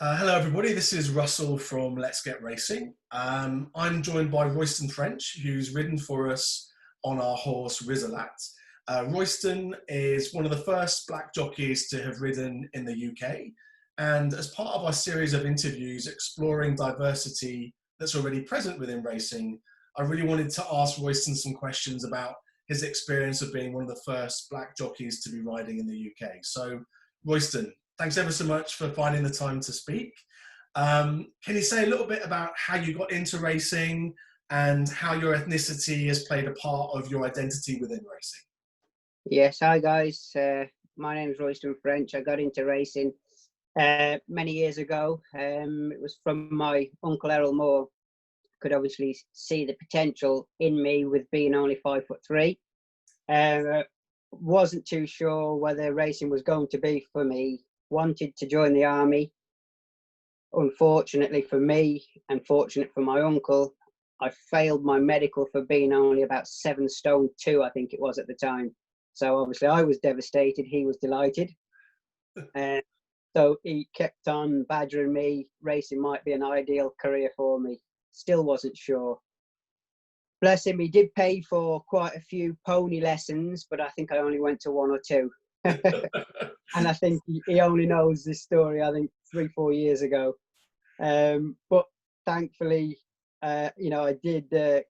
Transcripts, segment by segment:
Hello, everybody. This is Russell from Let's Get Racing. I'm joined by Royston Ffrench, who's ridden for us on our horse Rizalat. Royston is one of the first black jockeys to have ridden in the UK. And as part of our series of interviews exploring diversity that's already present within racing, I really wanted to ask Royston some questions about his experience of being one of the first black jockeys to be riding in the UK. So, Royston, thanks ever so much for finding the time to speak. Can you say a little bit about how you got into racing and how your ethnicity has played a part of your identity within racing? Yes, hi guys. My name is Royston Ffrench. I got into racing many years ago. It was from my uncle Errol Moore. Could obviously see the potential in me with being only 5'3". Wasn't too sure whether racing was going to be for me. Wanted to join the army. Unfortunately for me, and fortunate for my uncle, I failed my medical for being only about 7 stone 2, I think it was at the time. So obviously I was devastated. He was delighted. So he kept on badgering me. Racing might be an ideal career for me. Still wasn't sure. Bless him, he did pay for quite a few pony lessons, but I think I only went to 1 or 2. And I think he only knows this story, I think 3-4 years ago. But thankfully, I did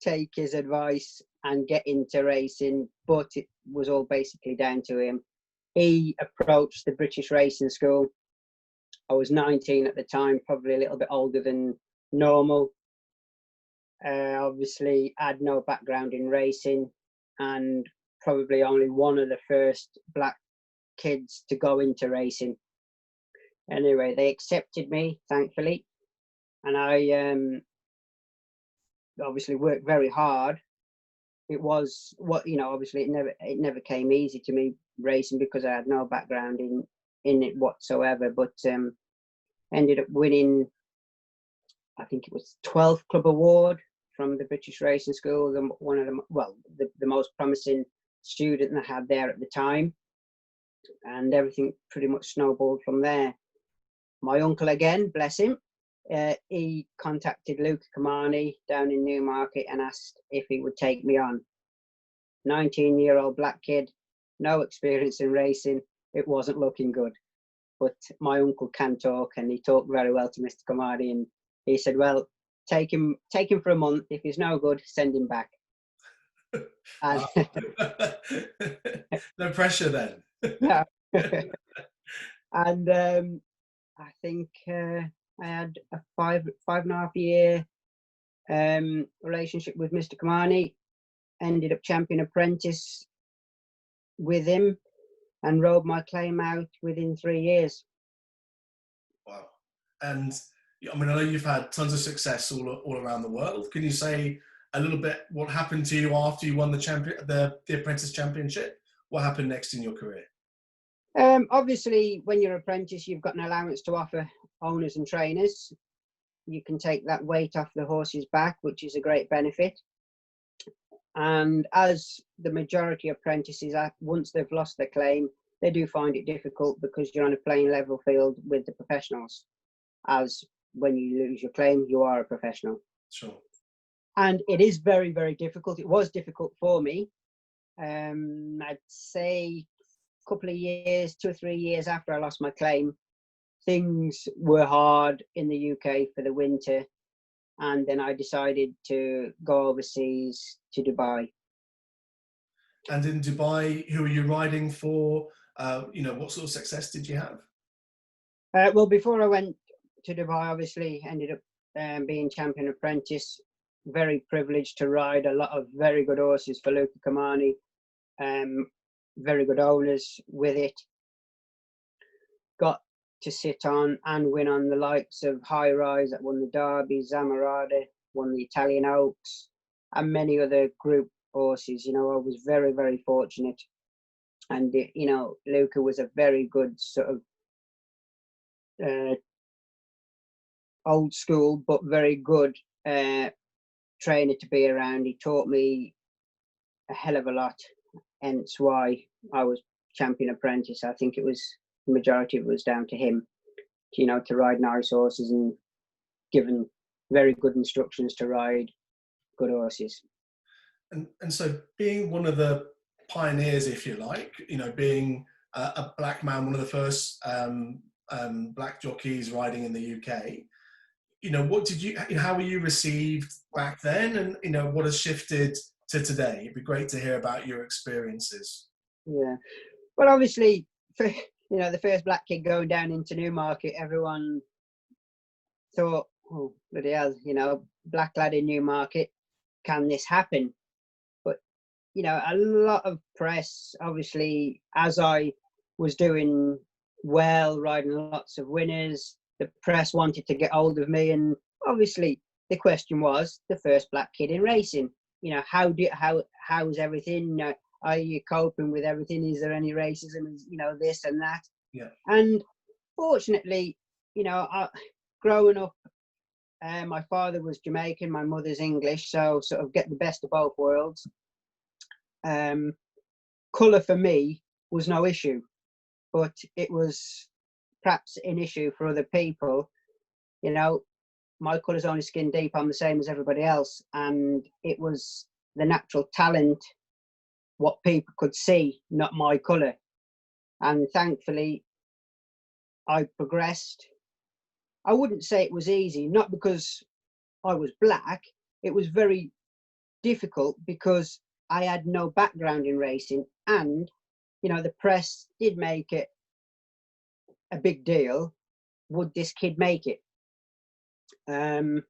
take his advice and get into racing, but it was all basically down to him. He approached the British Racing School. I was 19 at the time, probably a little bit older than normal. Obviously, had no background in racing and probably only one of the first black kids to go into racing. Anyway, they accepted me, thankfully, and I obviously worked very hard. It was obviously it never came easy to me racing because I had no background in it whatsoever, but ended up winning, I think it was 12th Club Award from the British Racing School, one of them, well, the most promising student I had there at the time, and everything pretty much snowballed from there. My uncle again, bless him, he contacted Luca Kamani down in Newmarket and asked if he would take me on. 19-year-old black kid, no experience in racing. It wasn't looking good. But my uncle can talk, and he talked very well to Mr. Kamani, and he said, well, take him for a month. If he's no good, send him back. And No pressure then. yeah. And I think I had a 5.5 year relationship with Mr. Kamani. Ended up champion apprentice with him and rode my claim out within 3 years. Wow. And I mean, I know you've had tons of success all around the world. Can you say a little bit what happened to you after you won the Apprentice Championship? What happened next in your career? Obviously, when you're apprentice, you've got an allowance to offer owners and trainers. You can take that weight off the horse's back, which is a great benefit. And as the majority of apprentices, once they've lost their claim, they do find it difficult because you're on a playing level field with the professionals. As when you lose your claim, you are a professional. Sure. And it is very, very difficult. It was difficult for me. I'd say a couple of years, 2 or 3 years after I lost my claim, things were hard in the UK for the winter. And then I decided to go overseas to Dubai. And in Dubai, who were you riding for? What sort of success did you have? Well, before I went to Dubai, obviously ended up being champion apprentice. Very privileged to ride a lot of very good horses for Luca Kamani. Very good owners with it. Got to sit on and win on the likes of High Rise that won the Derby, Zamarada won the Italian Oaks, and many other group horses. I was very, very fortunate. And, Luca was a very good sort of old school, but very good trainer to be around. He taught me a hell of a lot, hence why I was champion apprentice. I think it was the majority of it was down to him. to ride nice horses and given very good instructions to ride good horses. And so being one of the pioneers, if you like, being a black man, one of the first black jockeys riding in the UK, how were you received back then? And, what has shifted to today? It'd be great to hear about your experiences. Yeah. Well, obviously, the first black kid going down into Newmarket, everyone thought, oh, bloody hell, black lad in Newmarket, can this happen? But, a lot of press, obviously, as I was doing well, riding lots of winners, the press wanted to get hold of me. And obviously, the question was, the first black kid in racing, how's everything? Are you coping with everything? Is there any racism? This and that. Yeah. And fortunately, growing up, my father was Jamaican, my mother's English, so sort of get the best of both worlds. Colour for me was no issue, but it was perhaps an issue for other people. My colour's only skin deep, I'm the same as everybody else, and it was the natural talent, what people could see, not my colour. And thankfully, I progressed. I wouldn't say it was easy, not because I was black. It was very difficult because I had no background in racing, and the press did make it a big deal. Would this kid make it? And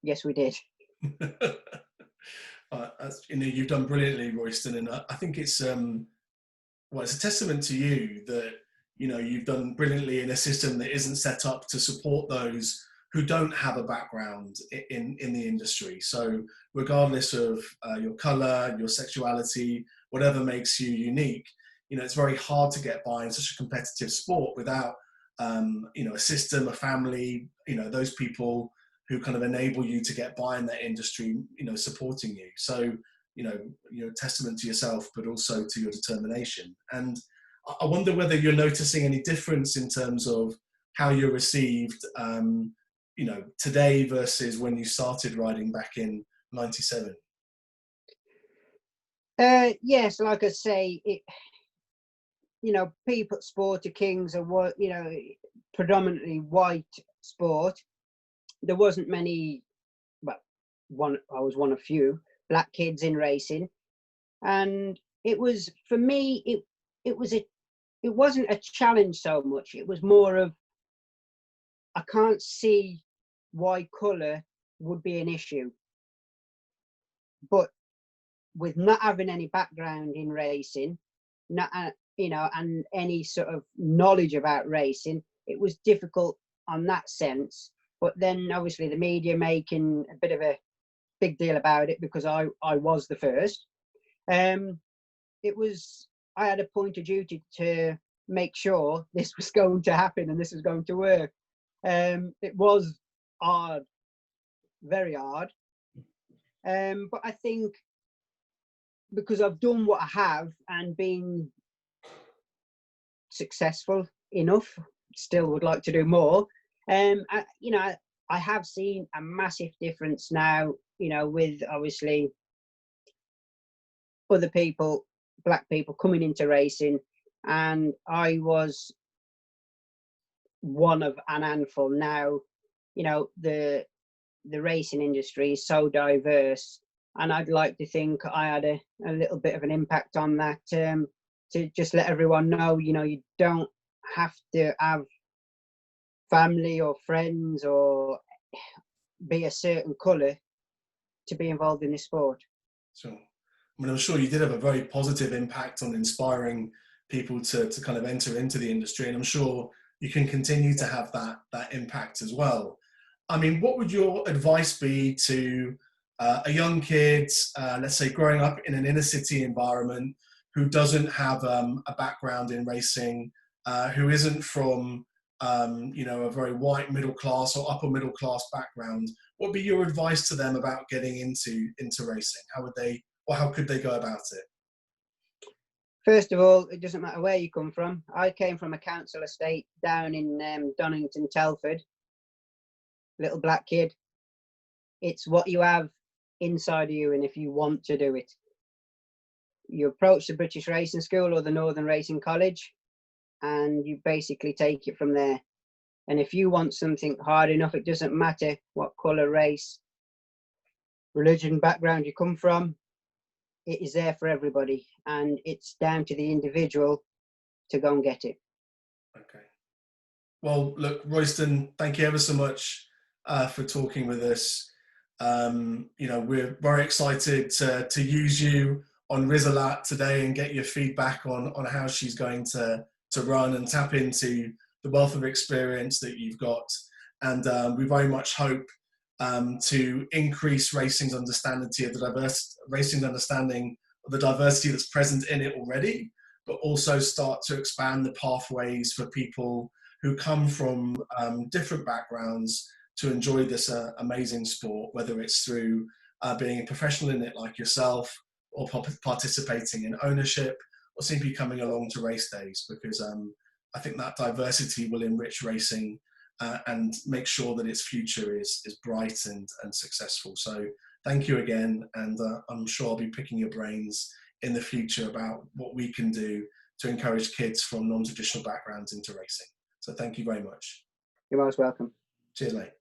yes, we did. You've done brilliantly, Royston, and I think it's it's a testament to you that you've done brilliantly in a system that isn't set up to support those who don't have a background in the industry. So regardless of your colour, your sexuality, whatever makes you unique, it's very hard to get by in such a competitive sport without a system, a family, those people who kind of enable you to get by in that industry, supporting you. So, you're a testament to yourself, but also to your determination. And I wonder whether you're noticing any difference in terms of how you're received, today versus when you started riding back in '97. Yes, like I say, people sport of kings are what, predominantly white sport. There wasn't many, I was one of few black kids in racing, and it was, for me, it wasn't a challenge so much. It was more of, I can't see why colour would be an issue, but with not having any background in racing, not and any sort of knowledge about racing, it was difficult on that sense. But then obviously the media making a bit of a big deal about it because I was the first. I had a point of duty to make sure this was going to happen and this was going to work. It was hard, very hard. But I think because I've done what I have and been successful enough, still would like to do more. I have seen a massive difference now, with obviously other people, black people coming into racing, and I was one of an handful. Now, the racing industry is so diverse, and I'd like to think I had a little bit of an impact on that, to just let everyone know, you don't have to have family or friends or be a certain colour to be involved in this sport. Sure. I'm sure you did have a very positive impact on inspiring people to kind of enter into the industry, and I'm sure you can continue to have that impact as well. What would your advice be to a young kid, let's say growing up in an inner city environment, who doesn't have a background in racing, who isn't from a very white middle class or upper middle class background? What would be your advice to them about getting into racing? How could they go about it? First of all, it doesn't matter where you come from. I came from a council estate down in Donington, Telford. Little black kid. It's what you have inside of you, and if you want to do it. You approach the British Racing School or the Northern Racing College, and you basically take it from there. And if you want something hard enough, it doesn't matter what colour, race, religion, background you come from, it is there for everybody, and it's down to the individual to go and get it. Okay. Well, look, Royston, thank you ever so much for talking with us. You know, we're very excited to use you on Rizalat today and get your feedback on how she's going to run and tap into the wealth of experience that you've got. And we very much hope to increase racing's understanding of the diversity that's present in it already, but also start to expand the pathways for people who come from different backgrounds to enjoy this amazing sport, whether it's through being a professional in it like yourself, or participating in ownership, or simply coming along to race days, because I think that diversity will enrich racing and make sure that its future is bright and successful. So thank you again, and I'm sure I'll be picking your brains in the future about what we can do to encourage kids from non-traditional backgrounds into racing. So thank you very much. You're most welcome. Cheers, mate.